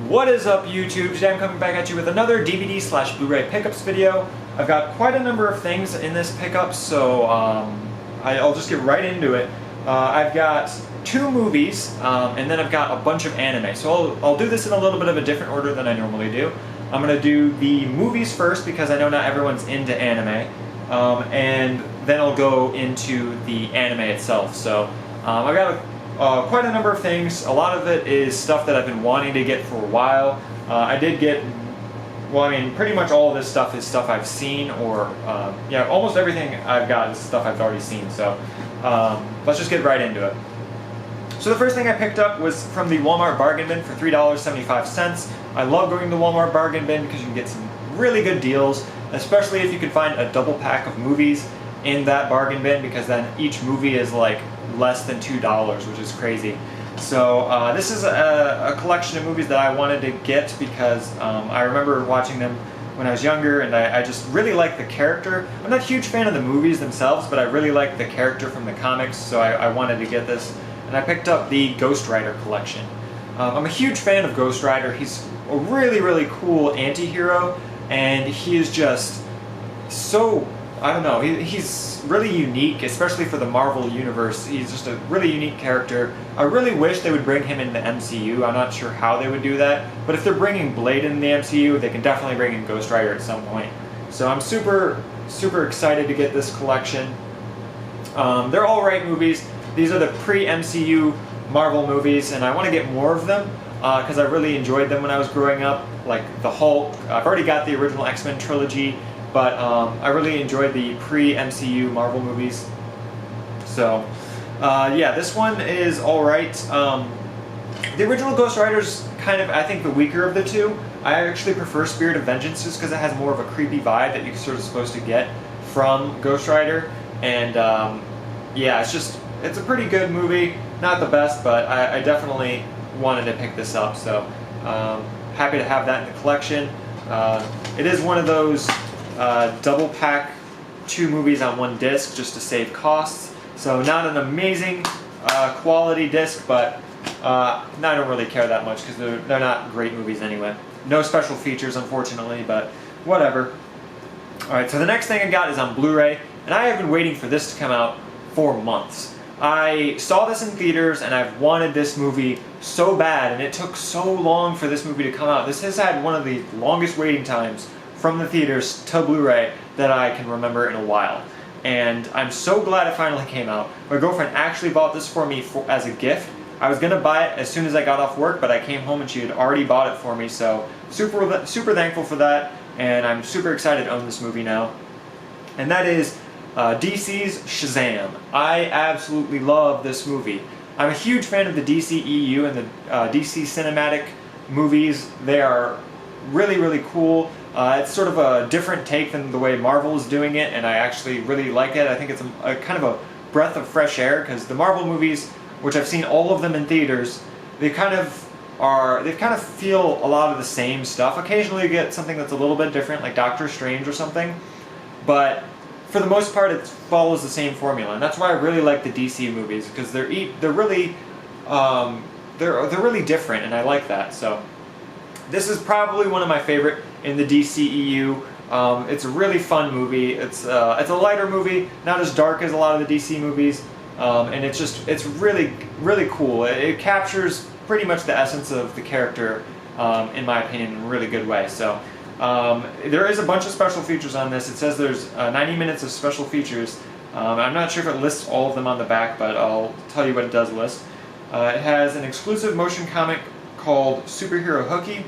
What is up, YouTube? Today I'm coming back at you with another DVD/Blu-ray Pickups video. I've got quite a number of things in this pickup, so I'll just get right into it. I've got two movies, and then I've got a bunch of anime. So I'll do this in a little bit of a different order than I normally do. I'm going to do the movies first because I know not everyone's into anime, and then I'll go into the anime itself. So I've got quite a number of things. A lot of it is stuff that I've been wanting to get for a while. I did get, well, I mean, pretty much all of this stuff is stuff I've seen, or yeah, almost everything I've got is stuff I've already seen. So let's just get right into it. So the first thing I picked up was from the Walmart bargain bin for $3.75. I love going to the Walmart bargain bin because you can get some really good deals, especially if you can find a double pack of movies in that bargain bin, because then each movie is like less than $2, which is crazy. So this is a collection of movies that I wanted to get because I remember watching them when I was younger, and I just really like the character. I'm not a huge fan of the movies themselves, but I really like the character from the comics, so I wanted to get this. And I picked up the Ghost Rider collection. I'm a huge fan of Ghost Rider. He's a really, really cool anti-hero, and he is just so, I don't know, he's really unique, especially for the Marvel Universe. He's just a really unique character. I really wish they would bring him into the MCU. I'm not sure how they would do that, but if they're bringing Blade in the MCU, they can definitely bring in Ghost Rider at some point. So I'm super, super excited to get this collection. They're alright movies. These are the pre-MCU Marvel movies, and I want to get more of them because I really enjoyed them when I was growing up, like the Hulk. I've already got the original X-Men trilogy, but I really enjoyed the pre-MCU Marvel movies. So yeah, this one is alright. The original Ghost Rider's kind of, I think, the weaker of the two. I actually prefer Spirit of Vengeance just because it has more of a creepy vibe that you're sort of supposed to get from Ghost Rider. And yeah, it's a pretty good movie. Not the best, but I definitely wanted to pick this up. So happy to have that in the collection. It is one of those double pack 2 movies on 1 disc just to save costs. So not an amazing quality disc, but I don't really care that much because they're not great movies anyway. No special features, unfortunately, but whatever. Alright, so the next thing I got is on Blu-ray, and I have been waiting for this to come out for months. I saw this in theaters, and I've wanted this movie so bad, and it took so long for this movie to come out. This has had one of the longest waiting times from the theaters to Blu-ray that I can remember in a while. And I'm so glad it finally came out. My girlfriend actually bought this for me as a gift. I was gonna buy it as soon as I got off work, but I came home and she had already bought it for me, so super thankful for that, and I'm super excited to own this movie now. And that is DC's Shazam. I absolutely love this movie. I'm a huge fan of the DCEU and the DC cinematic movies. They are really, really cool. It's sort of a different take than the way Marvel is doing it, and I actually really like it. I think it's a kind of a breath of fresh air, because the Marvel movies, which I've seen all of them in theaters, they kind of feel a lot of the same stuff. Occasionally you get something that's a little bit different, like Doctor Strange or something, but for the most part, it follows the same formula, and that's why I really like the DC movies, because they're really different, and I like that. So this is probably one of my favorite in the DCEU. It's a really fun movie. It's a lighter movie, not as dark as a lot of the DC movies, and it's really, really cool. It captures pretty much the essence of the character, in my opinion, in a really good way. So there is a bunch of special features on this. It says there's 90 minutes of special features. I'm not sure if it lists all of them on the back, but I'll tell you what it does list. It has an exclusive motion comic called Superhero Hooky.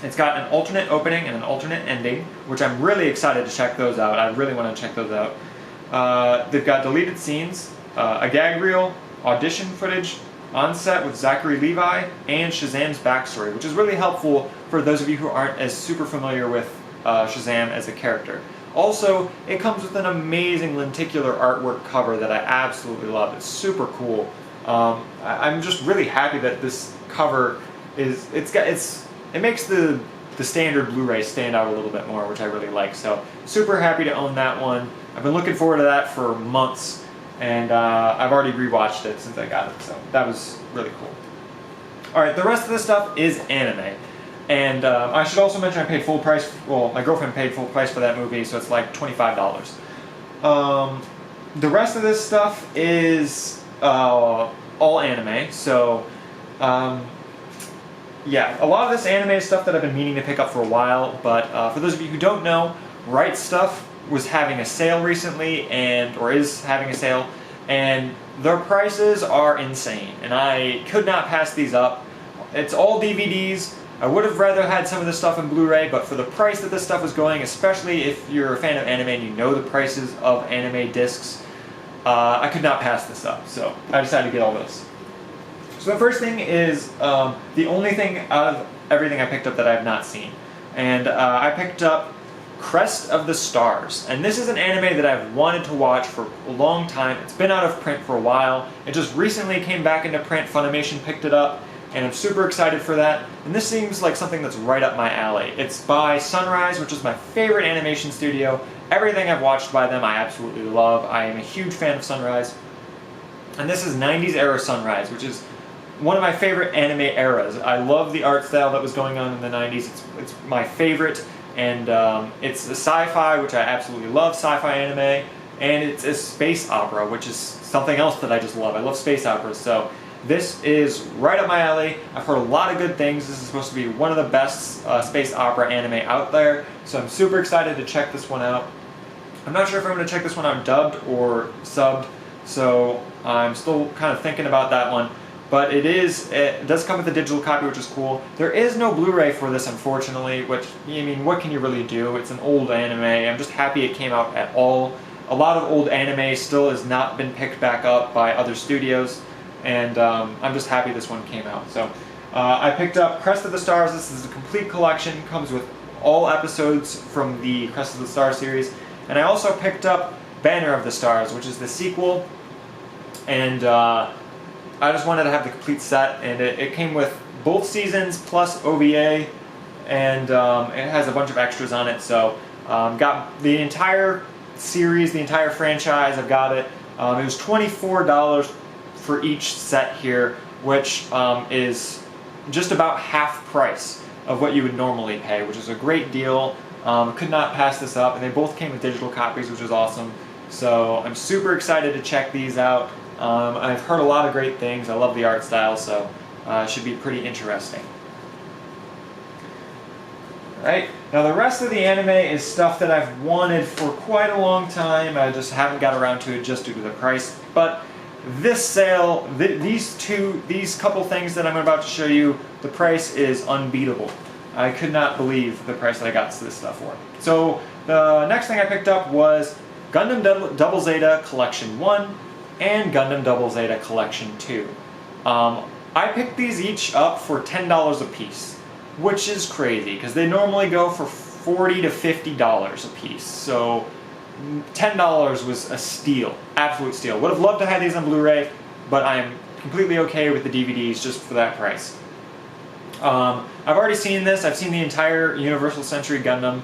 It's got an alternate opening and an alternate ending, which I'm really excited to check those out. I really want to check those out. They've got deleted scenes, a gag reel, audition footage, on set with Zachary Levi, and Shazam's backstory, which is really helpful for those of you who aren't as super familiar with Shazam as a character. Also, it comes with an amazing lenticular artwork cover that I absolutely love. It's super cool. I'm just really happy that this cover it makes the standard Blu-ray stand out a little bit more, which I really like. So super happy to own that one. I've been looking forward to that for months, and I've already rewatched it since I got it, so that was really cool. Alright, the rest of this stuff is anime. And I should also mention I paid full price, well, my girlfriend paid full price for that movie, so it's like $25. The rest of this stuff is all anime, so yeah, a lot of this anime is stuff that I've been meaning to pick up for a while, but for those of you who don't know, Right Stuff was having a sale recently, or is having a sale, and their prices are insane, and I could not pass these up. It's all DVDs. I would have rather had some of this stuff in Blu-ray, but for the price that this stuff was going, especially if you're a fan of anime and you know the prices of anime discs, I could not pass this up, so I decided to get all this. So the first thing is the only thing out of everything I picked up that I have not seen, and I picked up Crest of the Stars, and this is an anime that I've wanted to watch for a long time. It's been out of print for a while. It just recently came back into print. Funimation picked it up, and I'm super excited for that. And this seems like something that's right up my alley. It's by Sunrise, which is my favorite animation studio. Everything I've watched by them I absolutely love. I am a huge fan of Sunrise. And this is 90s era Sunrise, which is one of my favorite anime eras. I love the art style that was going on in the 90s. It's my favorite. And it's a sci-fi, which I absolutely love, sci-fi anime, and it's a space opera, which is something else that I just love. I love space operas, so this is right up my alley. I've heard a lot of good things. This is supposed to be one of the best space opera anime out there, so I'm super excited to check this one out. I'm not sure if I'm going to check this one out dubbed or subbed, so I'm still kind of thinking about that one. But it does come with a digital copy, which is cool. There is no Blu-ray for this, unfortunately, which, I mean, what can you really do? It's an old anime. I'm just happy it came out at all. A lot of old anime still has not been picked back up by other studios, and I'm just happy this one came out. So I picked up Crest of the Stars. This is a complete collection. Comes with all episodes from the Crest of the Stars series. And I also picked up Banner of the Stars, which is the sequel, and I just wanted to have the complete set, and it came with both seasons plus OVA, and it has a bunch of extras on it, so got the entire series, the entire franchise. I've got it. It was $24 for each set here, which is just about half price of what you would normally pay, which is a great deal. Could not pass this up, and they both came with digital copies, which is awesome. So I'm super excited to check these out. I've heard a lot of great things. I love the art style, so it should be pretty interesting. Alright, now the rest of the anime is stuff that I've wanted for quite a long time. I just haven't got around to it just due to the price. But this sale, these couple things that I'm about to show you, the price is unbeatable. I could not believe the price that I got this stuff for. So the next thing I picked up was Gundam Double Zeta Collection 1 and Gundam Double Zeta Collection 2. I picked these each up for $10 a piece, which is crazy because they normally go for $40 to $50 a piece. So $10 was a steal, absolute steal. Would have loved to have these on Blu-ray, but I am completely okay with the DVDs just for that price. I've already seen this. I've seen the entire Universal Century Gundam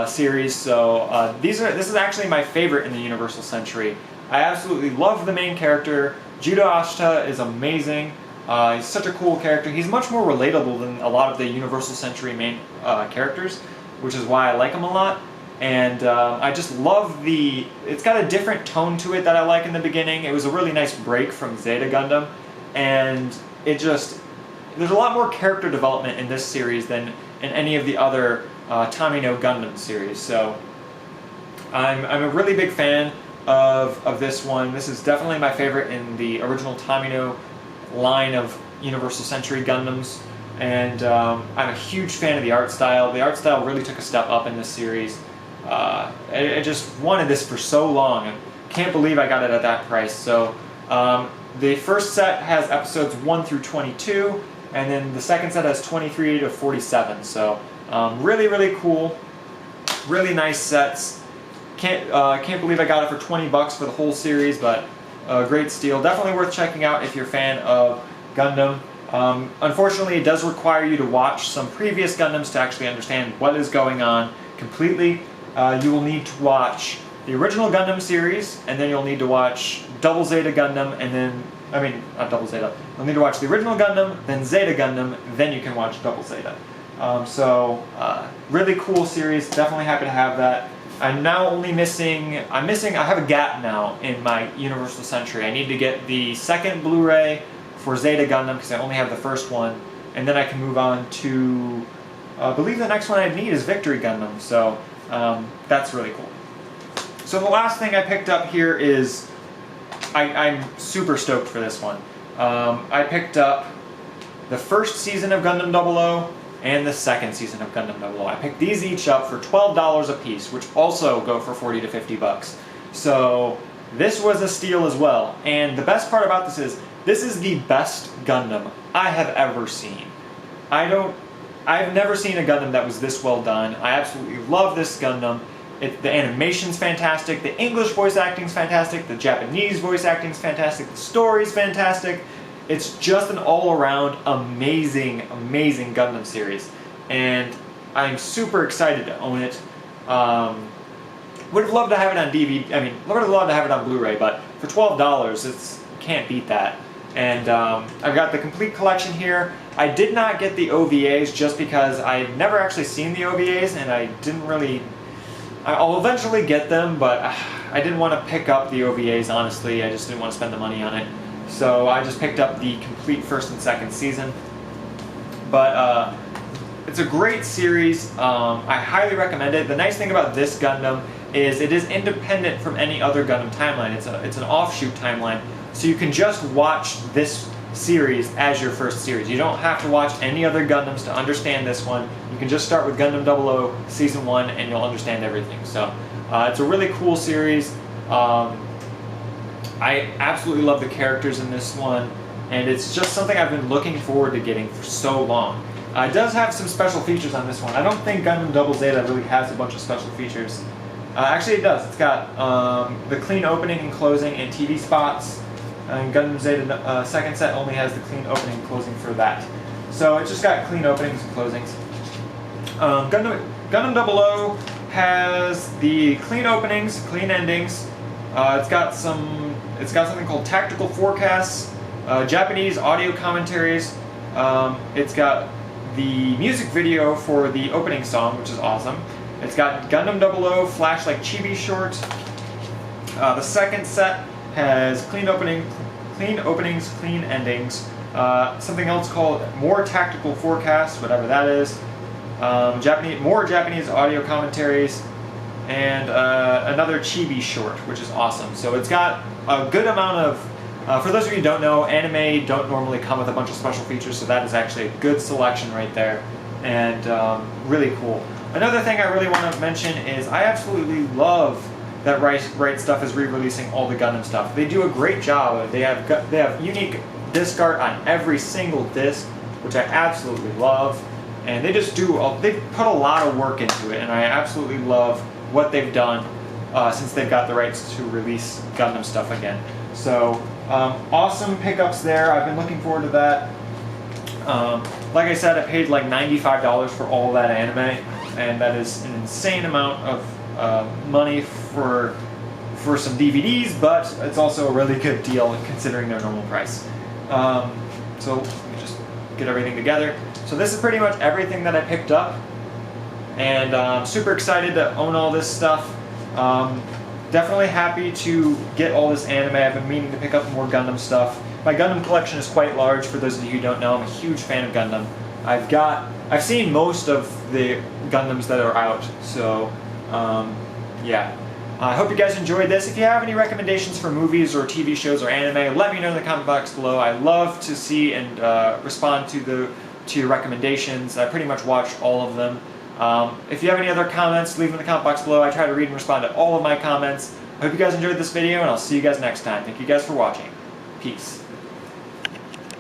series, so this is actually my favorite in the Universal Century. I absolutely love the main character. Judo Ashita is amazing. He's such a cool character. He's much more relatable than a lot of the Universal Century main characters, which is why I like him a lot. And I just love it's got a different tone to it that I like in the beginning. It was a really nice break from Zeta Gundam, and there's a lot more character development in this series than in any of the other Tamino Gundam series. So I'm a really big fan of this one. This is definitely my favorite in the original Tamino line of Universal Century Gundams, and I'm a huge fan of the art style. The art style really took a step up in this series. I just wanted this for so long, and can't believe I got it at that price. So the first set has episodes 1 through 22, and then the second set has 23 to 47. So really, really cool, really nice sets. Can't believe I got it for 20 bucks for the whole series, but a great steal. Definitely worth checking out if you're a fan of Gundam. Unfortunately, it does require you to watch some previous Gundams to actually understand what is going on completely. You will need to watch the original Gundam series, and then you'll need to watch Double Zeta Gundam, and then I mean, not Double Zeta. You'll need to watch the original Gundam, then Zeta Gundam, then you can watch Double Zeta. Really cool series. Definitely happy to have that. I'm now only missing. I have a gap now in my Universal Century. I need to get the second Blu-ray for Zeta Gundam because I only have the first one, and then I can move on to. I believe the next one I need is Victory Gundam. So that's really cool. So the last thing I picked up here is. I'm super stoked for this one. I picked up the first season of Gundam Double O and the second season of Gundam Double O. I picked these each up for $12 a piece, which also go for 40 to 50 bucks. So this was a steal as well. And the best part about this is the best Gundam I have ever seen. I've never seen a Gundam that was this well done. I absolutely love this Gundam. The animation's fantastic, the English voice acting's fantastic, the Japanese voice acting's fantastic, the story's fantastic. It's just an all-around amazing, amazing Gundam series. And I'm super excited to own it. Would have loved to have it on DVD, would have loved to have it on Blu-ray, but for $12, can't beat that. And I've got the complete collection here. I did not get the OVAs just because I've never actually seen the OVAs, and I didn't really... I'll eventually get them, but I didn't want to pick up the OVAs, honestly. I just didn't want to spend the money on it. So I just picked up the complete first and second season. But it's a great series. I highly recommend it. The nice thing about this Gundam is it is independent from any other Gundam timeline. It's an offshoot timeline. So you can just watch this series as your first series. You don't have to watch any other Gundams to understand this one. You can just start with Gundam Double O Season 1 and you'll understand everything. So it's a really cool series. I absolutely love the characters in this one, and it's just something I've been looking forward to getting for so long. It does have some special features on this one. I don't think Gundam Double Zeta really has a bunch of special features. Actually it does. It's got the clean opening and closing and TV spots. And Gundam Zeta second set only has the clean opening and closing for that. So it's just got clean openings and closings. Gundam Double O has the clean openings, clean endings. It's got something called tactical forecasts, Japanese audio commentaries. It's got the music video for the opening song, which is awesome. It's got Gundam Double O Flash Like Chibi short. The second set has clean openings, clean endings. Something else called more tactical forecasts, whatever that is. More Japanese audio commentaries, and another chibi short, which is awesome. So it's got a good amount of, for those of you who don't know, anime don't normally come with a bunch of special features, so that is actually a good selection right there, and really cool. Another thing I really want to mention is I absolutely love that Right Stuff is re-releasing all the Gundam stuff. They do a great job. They have unique disc art on every single disc, which I absolutely love. And they just they put a lot of work into it, and I absolutely love what they've done since they've got the rights to release Gundam stuff again. So awesome pickups there. I've been looking forward to that. Like I said, I paid like $95 for all that anime, and that is an insane amount of money for some DVDs, but it's also a really good deal considering their normal price. So let me just get everything together. So this is pretty much everything that I picked up, and I'm super excited to own all this stuff. Definitely happy to get all this anime. I've been meaning to pick up more Gundam stuff. My Gundam collection is quite large, for those of you who don't know. I'm a huge fan of Gundam. I've seen most of the Gundams that are out, so yeah. I hope you guys enjoyed this. If you have any recommendations for movies or TV shows or anime, let me know in the comment box below. I love to see and respond to your recommendations. I pretty much watch all of them. If you have any other comments, leave them in the comment box below. I try to read and respond to all of my comments. I hope you guys enjoyed this video, and I'll see you guys next time. Thank you guys for watching. Peace.